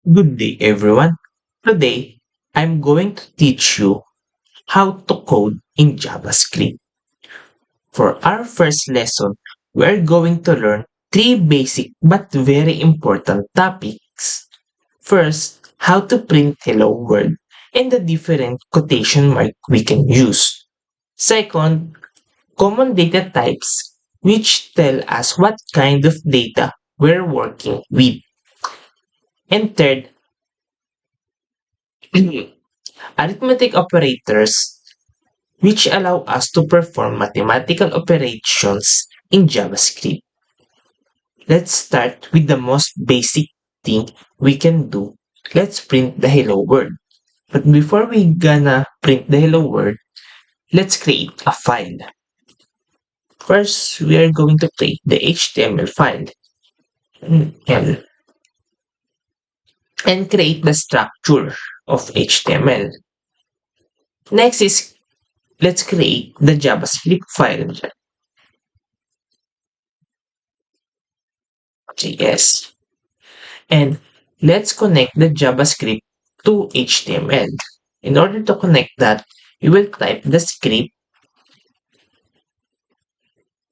Good day, everyone. Today, I'm going to teach you how to code in JavaScript. For our first lesson, we're going to learn three basic but very important topics. First, how to print hello world and the different quotation mark we can use. Second, common data types which tell us what kind of data we're working with. And third, arithmetic operators which allow us to perform mathematical operations in JavaScript. Let's start with the most basic thing we can do. Let's print the hello world. But before we gonna print the hello world, let's create a file. First, we are going to create the HTML file and create the structure of HTML. Next is let's create the JavaScript file. JS. And let's connect the JavaScript to HTML. In order to connect that, we will type the script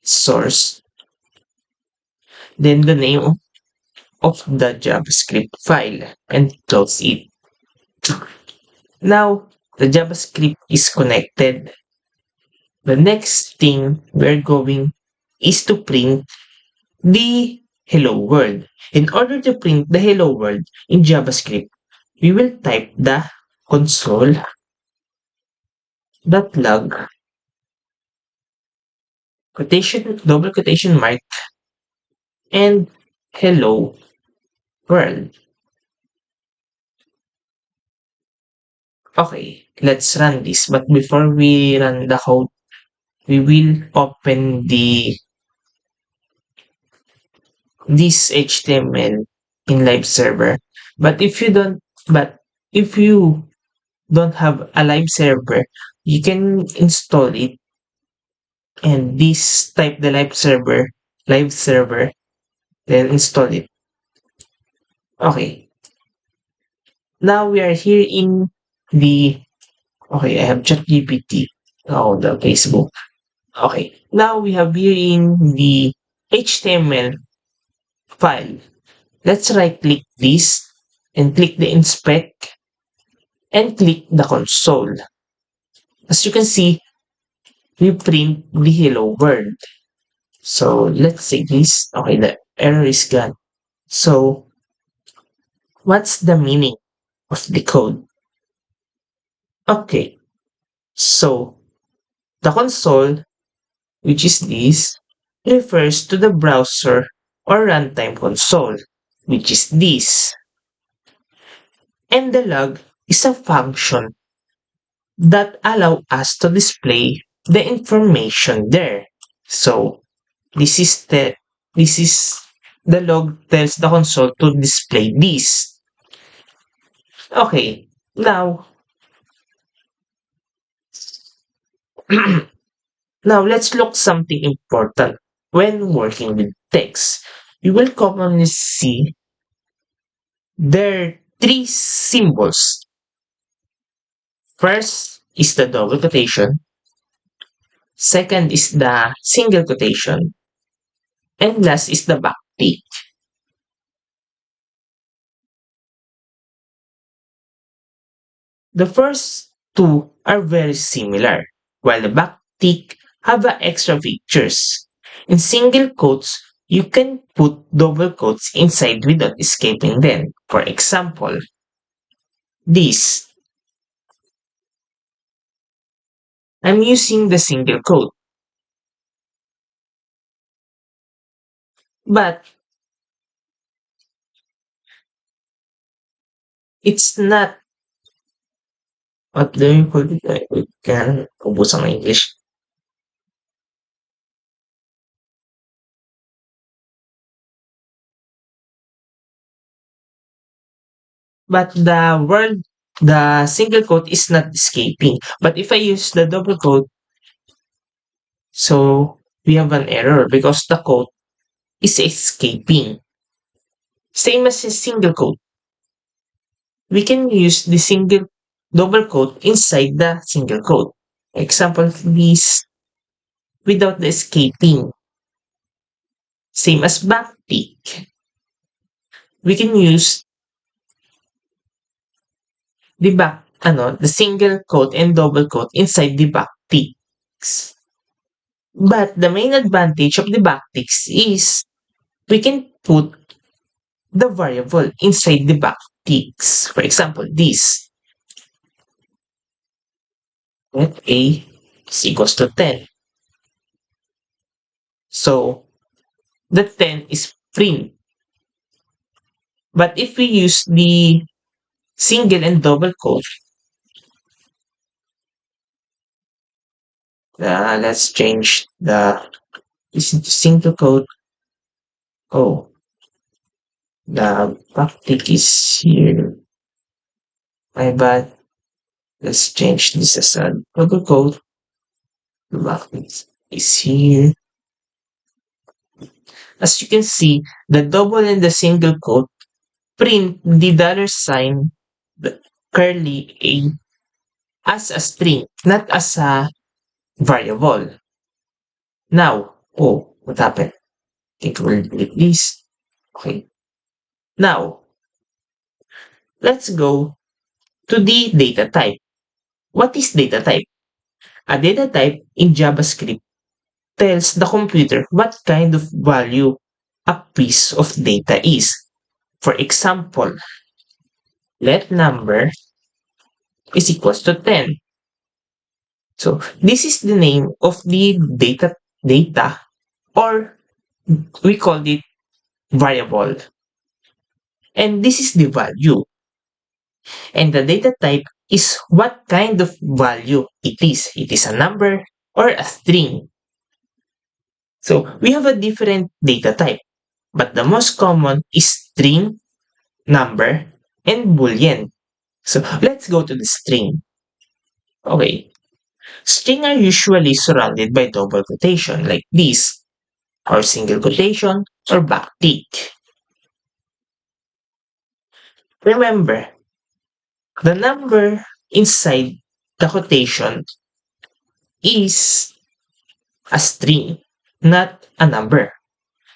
source, then the name of the JavaScript file, and close it. Now, the JavaScript is connected. The next thing we're going is to print the hello world. In order to print the hello world in JavaScript, we will type the console.log quotation, double quotation mark, and hello world. Okay, let's run this. But before we run the code, we will open this HTML in live server. But if you don't have a live server, you can install it and this type the live server, then install it. Okay. Now we are here in the okay, I have ChatGPT. Oh, the Facebook. Okay. Now we have here in the HTML file. Let's right click this and click the inspect and click the console. As you can see, we print the hello world. So let's say this. Okay, the error is gone. So what's the meaning of the code? Okay, so the console, which is this, refers to the browser or runtime console, which is this. And the log is a function that allow us to display the information there. So this is the log tells the console to display this. Okay, now now let's look something important when working with text. You will commonly see there are three symbols. First is the double quotation, second is the single quotation, and last is the backtick. The first two are very similar, while the backtick have extra features. In single quotes, you can put double quotes inside without escaping them. For example, this. I'm using the single quote, but it's not what do you call it? Can ubos ang English. But the single quote is not escaping. But if I use the double quote, so we have an error because the quote is escaping. Same as a single quote. we can use the single double quote inside the single quote. Example of this without the escaping. Same as backtick. We can use the single quote and double quote inside the backticks. But the main advantage of the backticks is we can put the variable inside the backticks. For example, this. Let A is equals to 10. So, the 10 is print. But if we use the single and double quote, let's change the single quote. Oh, the backtick is here. My bad. Let's change this as a double quote. The backtick is here. As you can see, the double and the single quote print the dollar sign, the curly A, as a string, not as a variable. Now, oh, what happened? It will delete this. Okay. Now, let's go to the data type. What is data type? A data type in JavaScript tells the computer what kind of value a piece of data is. For example, let number is equals to 10. So this is the name of the data or we call it variable. And this is the value. And the data type is what kind of value it is. It is a number or a string. So we have a different data type, but the most common is string, number, and boolean. So let's go to the string. Okay. String are usually surrounded by double quotation like this, or single quotation, or backtick. Remember, the number inside the quotation is a string, not a number.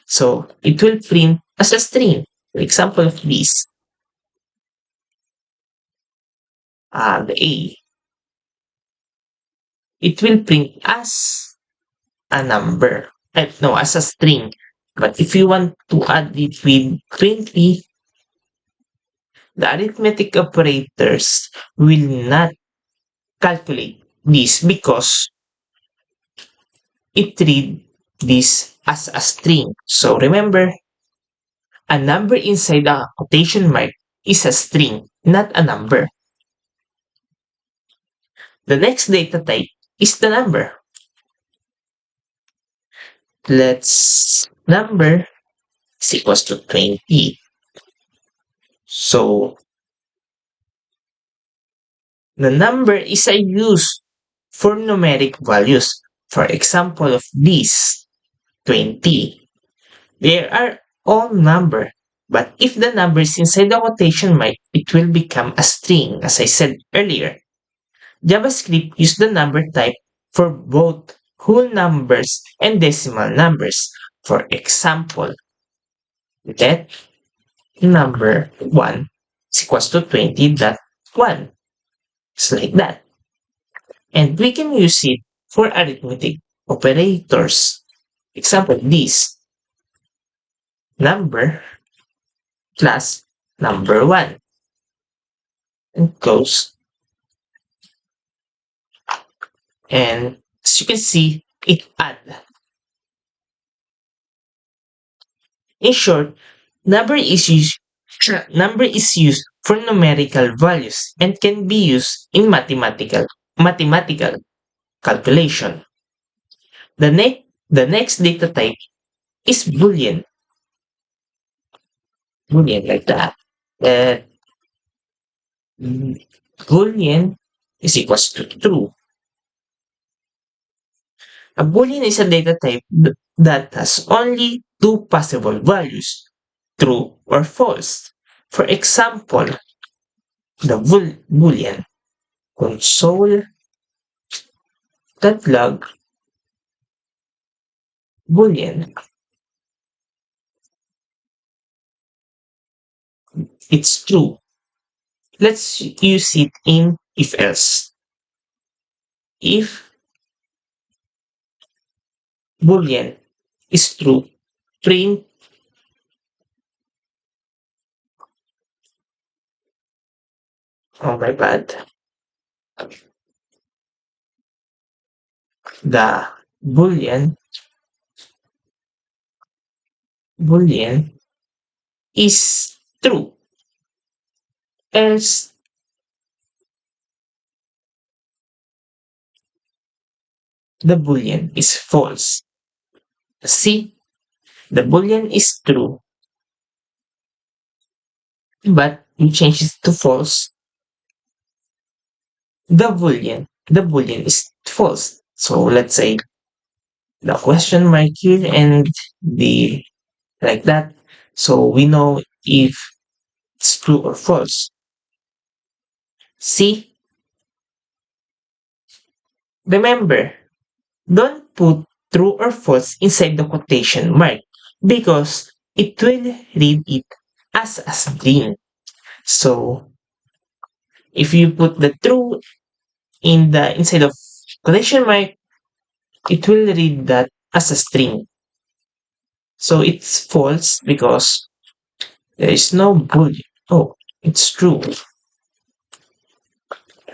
So it will print as a string. For example of this, the A. It will print as a number. No, as a string. But if you want to add it with 20, the arithmetic operators will not calculate this because it read this as a string. So remember, a number inside a quotation mark is a string, not a number. The next data type is the number. Let's number is equals to 20. So the number is a use for numeric values. For example of this, 20. There are all number, but if the number is inside the quotation mark, it will become a string, as I said earlier. JavaScript uses the number type for both whole numbers and decimal numbers. For example, let number 1 is equals to 20.1. It's like that. And we can use it for arithmetic operators. Example, this number plus number 1 and close. And as you can see, it add. In short, number is used for numerical values and can be used in mathematical calculation. The next data type is Boolean. Boolean like that. Uh, Boolean is equals to true. A Boolean is a data type that has only two possible values, true or false. For example, the boolean console dot log boolean. It's true. Let's use it in if else. If boolean is true, print oh my bad. The boolean boolean is true. Else the boolean is false. See, the boolean is true, but you change it to false. The boolean is false. So let's say the question mark here and the like that. So we know if it's true or false. See, remember, don't put true or false inside the quotation mark because it will read it as a string. So if you put the true in the inside of quotation mark, it will read that as a string. So it's false because there is no boolean. Oh, it's true.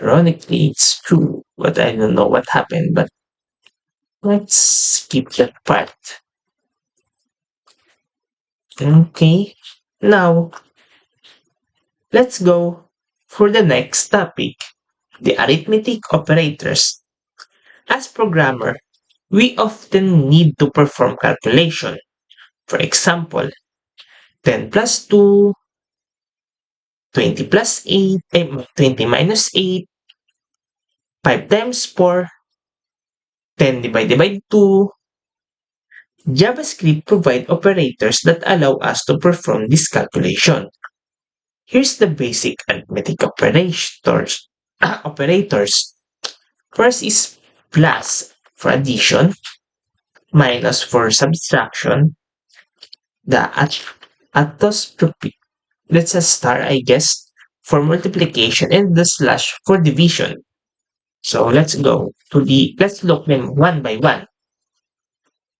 Ironically, it's true, but I don't know what happened. But let's skip that part. Okay, now let's go for the next topic, the arithmetic operators. As programmer, we often need to perform calculation. For example, 10 plus 2, 20 plus 8, 20 minus 8, 5 times 4, 10 divided by 2. JavaScript provide operators that allow us to perform this calculation. Here's the basic arithmetic operators. operators. First is plus for addition, minus for subtraction, the apostrophe, that's a star, I guess, for multiplication, and the slash for division. So let's look them one by one.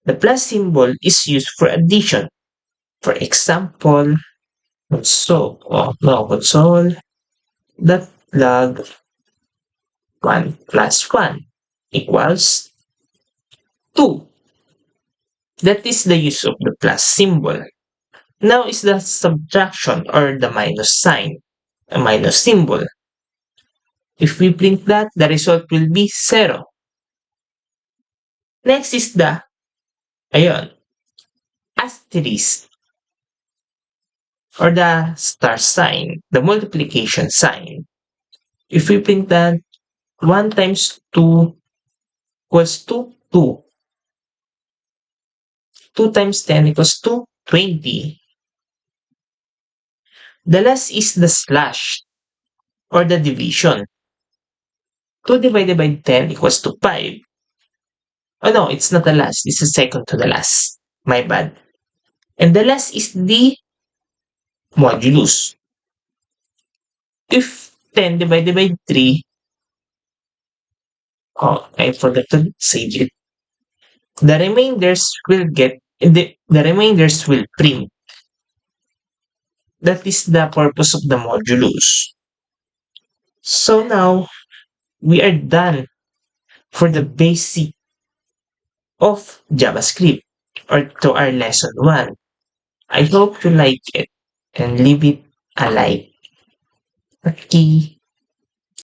The plus symbol is used for addition. For example, console dot log 1 plus 1 equals 2. That is the use of the plus symbol. Now is the subtraction or the minus sign, a minus symbol. If we print that, the result will be 0. Next is the, ayun, asterisk or the star sign, the multiplication sign. If we print that, 1 times 2 equals to 2. 2 times 10 equals to 20. The last is the slash or the division. 2 divided by 10 equals to 5. Oh no, it's not the last. It's the second to the last. My bad. And the last is the modulus. If 10 divided by 3, oh, I forgot to save it. The remainders will the remainders will print. That is the purpose of the modulus. So now we are done for the basic of JavaScript or to our lesson 1. I hope you like it and leave it a like. Okay.